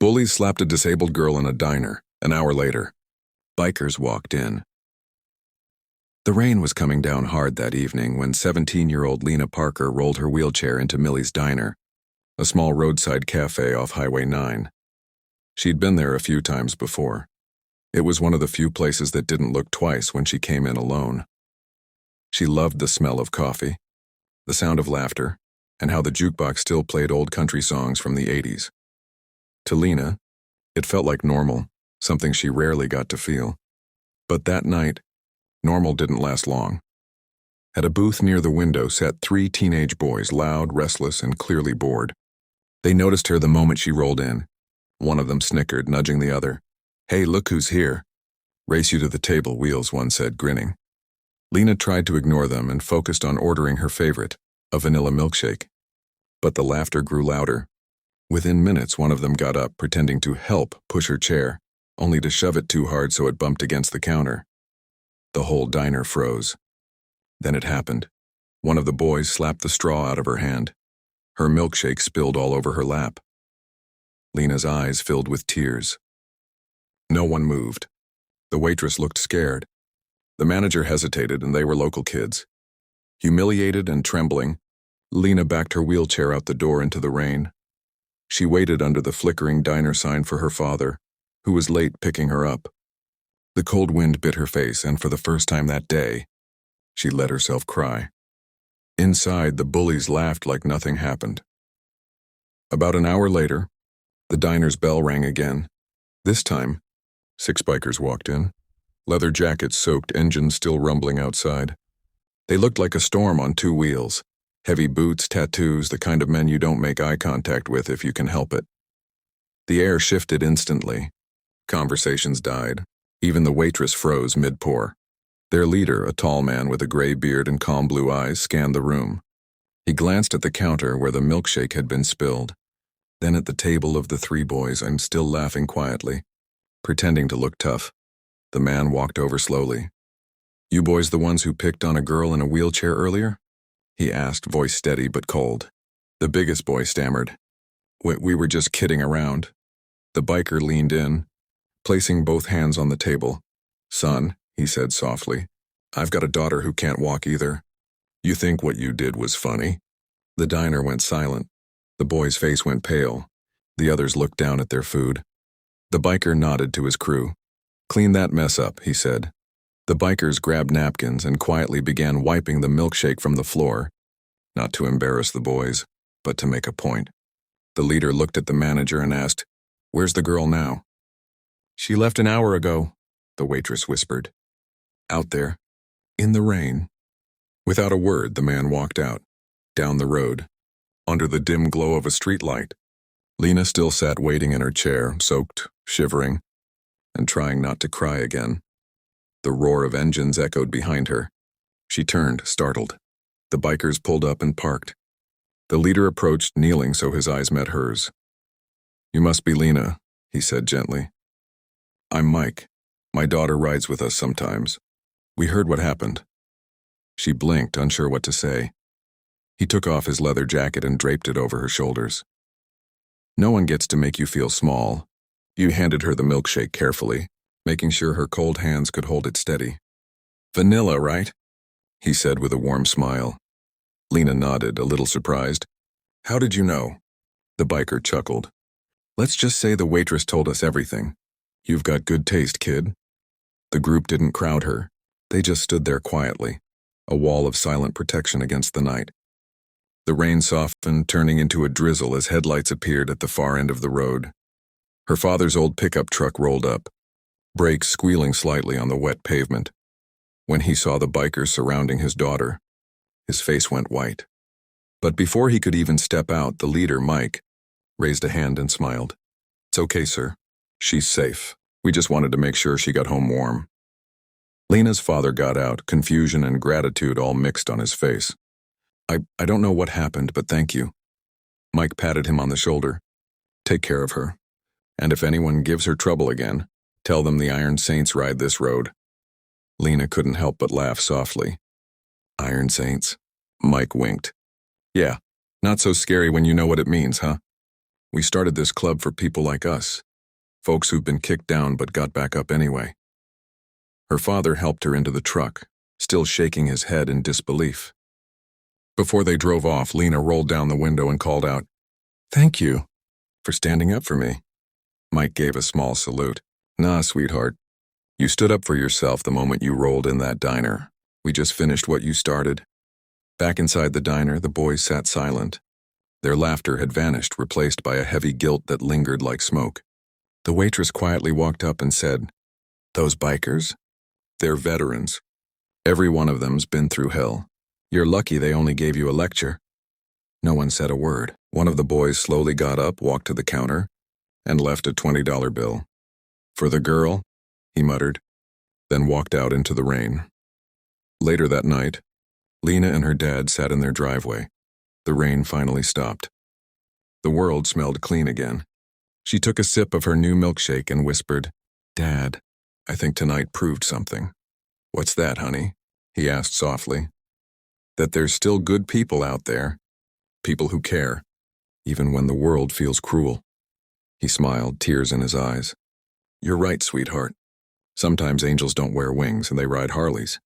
Bullies slapped a disabled girl in a diner. An hour later, bikers walked in. The rain was coming down hard that evening when 17-year-old Lena Parker rolled her wheelchair into Millie's Diner, a small roadside cafe off Highway 9. She'd been there a few times before. It was one of the few places that didn't look twice when she came in alone. She loved the smell of coffee, the sound of laughter, and how the jukebox still played old country songs from the 80s. To Lena, it felt like normal, something she rarely got to feel. But that night, normal didn't last long. At a booth near the window sat 3 teenage boys, loud, restless, and clearly bored. They noticed her the moment she rolled in. One of them snickered, nudging the other. "Hey, look who's here." "Race you to the table," Wheels one said, grinning. Lena tried to ignore them and focused on ordering her favorite, a vanilla milkshake. But the laughter grew louder. Within minutes, one of them got up, pretending to help push her chair, only to shove it too hard so it bumped against the counter. The whole diner froze. Then it happened. One of the boys slapped the straw out of her hand. Her milkshake spilled all over her lap. Lena's eyes filled with tears. No one moved. The waitress looked scared. The manager hesitated, and they were local kids. Humiliated and trembling, Lena backed her wheelchair out the door into the rain. She waited under the flickering diner sign for her father, who was late picking her up. The cold wind bit her face, and for the first time that day, she let herself cry. Inside, the bullies laughed like nothing happened. About an hour later, the diner's bell rang again. This time, 6 bikers walked in, leather jackets soaked, engines still rumbling outside. They looked like a storm on 2 wheels. Heavy boots, tattoos, the kind of men you don't make eye contact with if you can help it. The air shifted instantly. Conversations died. Even the waitress froze mid-pour. Their leader, a tall man with a gray beard and calm blue eyes, scanned the room. He glanced at the counter where the milkshake had been spilled, then at the table of the 3 boys, and still laughing quietly, pretending to look tough. The man walked over slowly. "You boys the ones who picked on a girl in a wheelchair earlier?" he asked, voice steady but cold. The biggest boy stammered. We were just kidding around." The biker leaned in, placing both hands on the table. "Son," he said softly, "I've got a daughter who can't walk either. You think what you did was funny?" The diner went silent. The boy's face went pale. The others looked down at their food. The biker nodded to his crew. "Clean that mess up," he said. The bikers grabbed napkins and quietly began wiping the milkshake from the floor, not to embarrass the boys, but to make a point. The leader looked at the manager and asked, "Where's the girl now?" "She left an hour ago," the waitress whispered. "Out there, in the rain." Without a word, the man walked out, down the road, under the dim glow of a streetlight. Lena still sat waiting in her chair, soaked, shivering, and trying not to cry again. The roar of engines echoed behind her. She turned, startled. The bikers pulled up and parked. The leader approached, kneeling so his eyes met hers. "You must be Lena," he said gently. "I'm Mike. My daughter rides with us sometimes. We heard what happened." She blinked, unsure what to say. He took off his leather jacket and draped it over her shoulders. "No one gets to make you feel small." You handed her the milkshake carefully, making sure her cold hands could hold it steady. "Vanilla, right?" he said with a warm smile. Lena nodded, a little surprised. "How did you know?" The biker chuckled. "Let's just say the waitress told us everything. You've got good taste, kid." The group didn't crowd her. They just stood there quietly, a wall of silent protection against the night. The rain softened, turning into a drizzle as headlights appeared at the far end of the road. Her father's old pickup truck rolled up, brakes squealing slightly on the wet pavement. When he saw the bikers surrounding his daughter, his face went white. But before he could even step out, the leader, Mike, raised a hand and smiled. "It's okay, sir. She's safe. We just wanted to make sure she got home warm." Lena's father got out, confusion and gratitude all mixed on his face. I don't know what happened, but thank you." Mike patted him on the shoulder. "Take care of her. And if anyone gives her trouble again, tell them the Iron Saints ride this road." Lena couldn't help but laugh softly. "Iron Saints?" Mike winked. "Yeah, not so scary when you know what it means, huh?" We started this club for people like us, folks who've been kicked down but got back up anyway." Her father helped her into the truck, still shaking his head in disbelief. Before they drove off, Lena rolled down the window and called out, "Thank you for standing up for me." Mike gave a small salute. "Nah, sweetheart. You stood up for yourself the moment you rolled in that diner. We just finished what you started." Back inside the diner, the boys sat silent. Their laughter had vanished, replaced by a heavy guilt that lingered like smoke. The waitress quietly walked up and said, "Those bikers? They're veterans. Every one of them's been through hell. You're lucky they only gave you a lecture." No one said a word. One of the boys slowly got up, walked to the counter, and left a $20 bill. "For the girl," he muttered, then walked out into the rain. Later that night, Lena and her dad sat in their driveway. The rain finally stopped. The world smelled clean again. She took a sip of her new milkshake and whispered, "Dad, I think tonight proved something." "What's that, honey?" he asked softly. "That there's still good people out there. People who care, even when the world feels cruel." He smiled, tears in his eyes. "You're right, sweetheart. Sometimes angels don't wear wings and they ride Harleys.